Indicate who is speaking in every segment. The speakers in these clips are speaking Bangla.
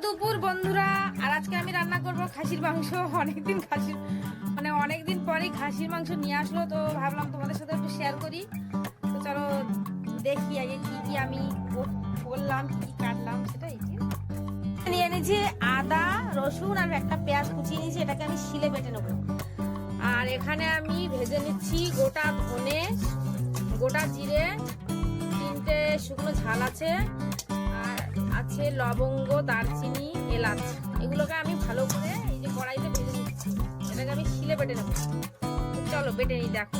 Speaker 1: দুপুর বন্ধুরা, আর আজকে আমি রান্না করব খাসির মাংস। অনেকদিন পরেই খাসির মাংস নিয়ে আসলো, তো ভাবলাম তোমাদের সাথে একটু শেয়ার করি। তো চলো দেখি আগে কি কি আমি করলাম, কি কি কাটলাম সেটাই। নিয়ে নিয়েছি আদা, রসুন আর একটা পেঁয়াজ কুচিয়ে নিয়েছি, এটাকে আমি শিলে বেটে নেবো। আর এখানে আমি ভেজে নিচ্ছি গোটা ধনে, গোটা জিরে, 3টে শুকনো ঝাল আছে, আর আছে লবঙ্গ, দারচিনি, এলাচ। এগুলোকে আমি ভালো করে এই যে কড়াইতে ভেজে নিচ্ছি, এটাকে আমি শিলে বেটে নেবো। চলো বেটে নিই, দেখো।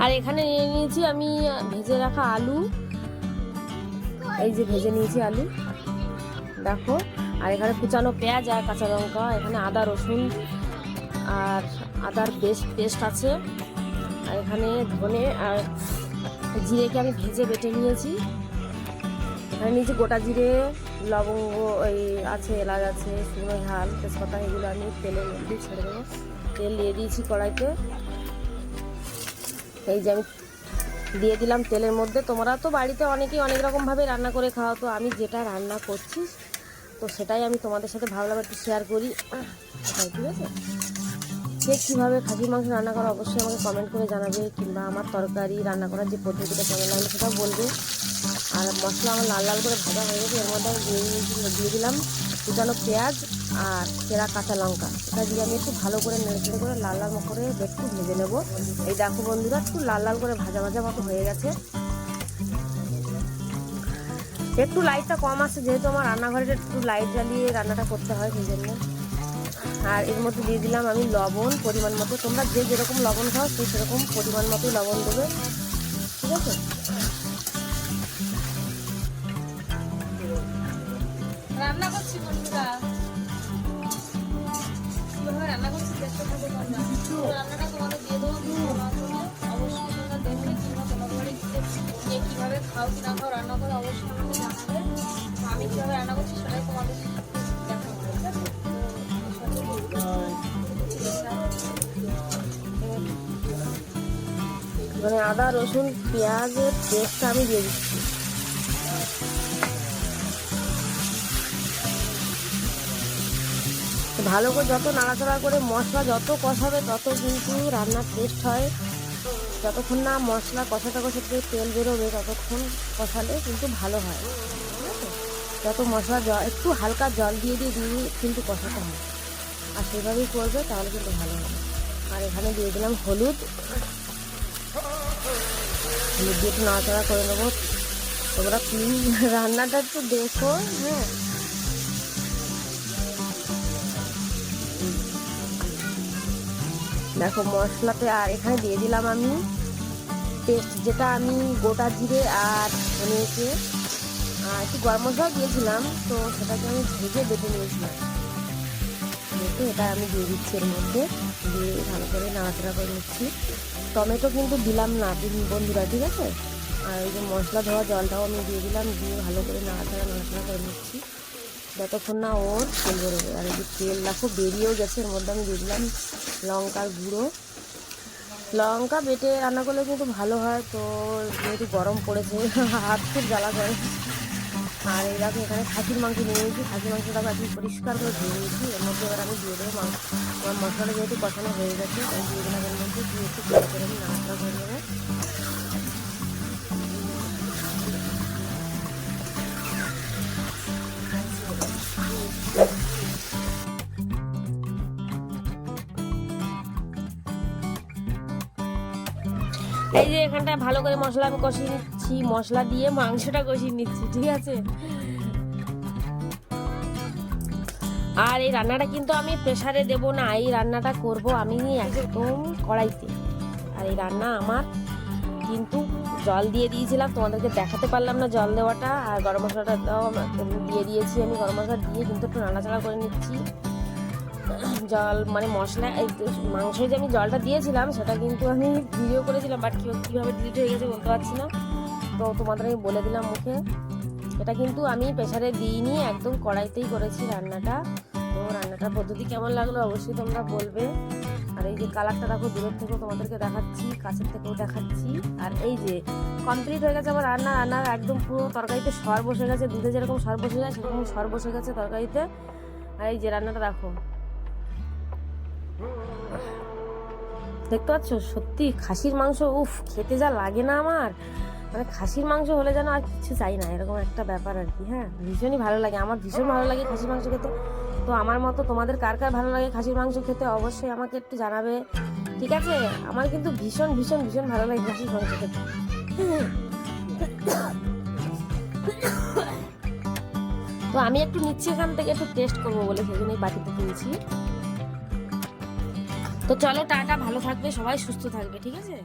Speaker 1: আর এখানে নিয়ে নিয়েছি আমি ভেজে রাখা আলু, এই যে ভেজে নিয়েছি আলু, দেখো। আর এখানে কুচানো পেঁয়াজ আর কাঁচা লঙ্কা, এখানে আদা রসুন আর আদার পেস্ট আছে। আর এখানে ধনে আর জিরেকে আমি ভেজে বেটে নিয়েছি। এখানে নিয়েছি গোটা জিরে, লবঙ্গ, এই আছে এলাচ আছে, শুকনো ঝাল, তেজপাতা, এগুলো আমি তেলের মধ্যে ছেড়ে দেবো। তেল দিয়ে দিয়েছি কড়াইতে, এই যে আমি দিয়ে দিলাম তেলের মধ্যে। তোমরা তো বাড়িতে অনেকেই অনেক রকমভাবে রান্না করে খাওয়া, তো আমি যেটা রান্না করছি তো সেটাই আমি তোমাদের সাথে ভাবলাম একটু শেয়ার করি, ঠিক আছে। কে কীভাবে খাসির মাংস রান্না করা অবশ্যই আমাকে কমেন্ট করে জানাবে, কিংবা আমার তরকারি রান্না করার যে পদ্ধতিটা কেমন লাগবে সেটাও বলবে। আর মশলা আমার লাল লাল করে ভাজা হয়ে গেছে, এর মধ্যে দিয়ে দিলাম কুচানো পেঁয়াজ আর চেরা কাঁচা লঙ্কা। এটা দিয়ে আমি একটু ভালো করে নেড়ে করে লাল লাল করে একটু ভেজে নেব। এই দেখো বন্ধুরা, একটু লাল লাল করে ভাজা ভাজা মতো হয়ে গেছে। একটু লাইটটা কম আসছে, যেহেতু আমার রান্নাঘরে একটু লাইট জ্বালিয়ে রান্নাটা করতে হয়, সেই জন্য। আর এর মধ্যে দিয়ে দিলাম আমি লবণ পরিমাণ মতো। তোমরা যে যেরকম লবণ খাও সেই সেরকম পরিমাণ মতোই লবণ দেবে, ঠিক আছে। রান্না করছি বন্ধুরা, কিভাবে রান্না করছি দেখতে থাকো তোমরা। রান্নাটা তোমাদের দিয়ে দেবো, অবশ্যই তোমরা দেখবে, কিংবা তোমাদের বাড়ি গিয়ে কীভাবে খাও কি না খাও রান্না করে অবশ্যই আমাকে জানাবে। আমি কীভাবে রান্না করছি সেটাই তোমাদের দেখাবো, ঠিক আছে। মানে আদা রসুন পেঁয়াজের পেস্টটা আমি দিয়ে দিচ্ছি। ভালো করে যত নাড়াচাড়া করে মশলা যত কষাবে তত কিন্তু রান্নার টেস্ট হয়। যতক্ষণ না মশলা কষাতে কষাতে তেল বেরোবে ততক্ষণ কষালে কিন্তু ভালো হয়, ঠিক আছে। যত মশলা একটু হালকা জল দিয়ে কিন্তু কষাতে হয়, আর সেভাবেই করবে, তাহলে কিন্তু ভালো হবে। আর এখানে দিয়ে দিলাম হলুদ দিয়ে একটু নাড়াচাড়া করে নেবো। তোমরা প্লিজ রান্নাটা একটু দেখো, হ্যাঁ। দেখো মশলাতে, আর এখানে দিয়ে দিলাম আমি পেস্ট, যেটা আমি গোটা জিরে আর ধনেকে আর একটু গরম মশলাও দিয়েছিলাম, তো সেটাকে আমি ভেজে বেটে নিয়েছিলাম। দেখো এটা আমি দিয়ে দিচ্ছি এর মধ্যে, দিয়ে ভালো করে নাড়াচাড়া করে নিচ্ছি। টমেটো কিন্তু দিলাম না বন্ধুরা, ঠিক আছে। আর এই যে মশলা ধোয়া জলটাও আমি দিয়ে দিলাম, দিয়ে ভালো করে নাড়াচাড়া করে নিচ্ছি যতক্ষণ না ওর তেল বেরোবে। আর এই যে তেল দেখো বেরিয়েও গেছে, এর মধ্যে আমি দিয়ে দিলাম লঙ্কার গুঁড়ো। লঙ্কা বেটে রান্না করলে কিন্তু ভালো হয়, তো যেহেতু গরম পড়েছে হাত খুব জ্বালা করে। আর এই দেখো এখানে খাসির মাংস নিয়ে নিয়েছি, খাসির মাংসটাকে আমি পরিষ্কার করে ধুয়ে নিয়েছি। এর মধ্যে এবার আমি দিয়ে দেবো আমার মশলাটা যেহেতু কষানো হয়ে গেছে, তাই দিয়ে দিলাম এর মধ্যে, দিয়ে একটু ভালো করে আমি নাড়াচাড়া করে নেবো। ভালো করে মশলা আমি কষিয়ে নিচ্ছি, মশলা দিয়ে মাংসটা কষিয়ে নিচ্ছি, ঠিক আছে। আর এই রান্নাটা কিন্তু আমি প্রেসারে দেব না, এই রান্নাটা করব আমি একদম কড়াইতে। আর এই রান্না আমার কিন্তু জল দিয়ে দিয়েছিলাম, তোমাদেরকে দেখাতে পারলাম না জল দেওয়াটা। আর গরম মশলাটা দিয়ে দিয়েছি আমি, গরম মশলা দিয়ে কিন্তু একটু নাড়াচাড়া করে নিচ্ছি। জল মানে মশলা এই মাংসে যে আমি জলটা দিয়েছিলাম সেটা কিন্তু আমি ভিডিও করেছিলাম, বাট কীভাবে ডিলিট হয়ে গেছে বলতে পারছি না, তো তোমাদের আমি বলে দিলাম মুখে। এটা কিন্তু আমি প্রেসারে দিইনি, একদম কড়াইতেই করেছি রান্নাটা। তো রান্নাটার পদ্ধতি কেমন লাগলো অবশ্যই তোমরা বলবে। আর এই যে কালারটা দেখো, দূরের থেকেও তোমাদেরকে দেখাচ্ছি, কাছের থেকেও দেখাচ্ছি। আর এই যে কমপ্লিট হয়ে গেছে আমার রান্নার একদম পুরো তরকারিতে সর বসে গেছে, দুধে যেরকম সর বসে যায় সেরকম সর বসে গেছে তরকারিতে। আর এই যে রান্নাটা দেখো, দেখতে পাচ্ছ, সত্যি খাসির মাংস উফ খেতে যা লাগে না আমার, মানে খাসির মাংস হলে যেন আর কিছু চাই না, এরকম একটা ব্যাপার আর কি। হ্যাঁ, ভীষণই ভালো লাগে, আমার ভীষণ ভালো লাগে খাসির মাংস খেতে। তো আমার মতো তোমাদের কার কার ভালো লাগে খাসির মাংস খেতে অবশ্যই আমাকে একটু জানাবে, ঠিক আছে। আমার কিন্তু ভীষণ ভীষণ ভীষণ ভালো লাগে খাসির মাংস খেতে। তো আমি একটু নিচ্ছি এখান থেকে, একটু টেস্ট করবো বলে সেই জন্যই বাটিতে তুলছি। তো চলো টাটা, ভালো থাকবে সবাই, সুস্থ থাকবে, ঠিক আছে।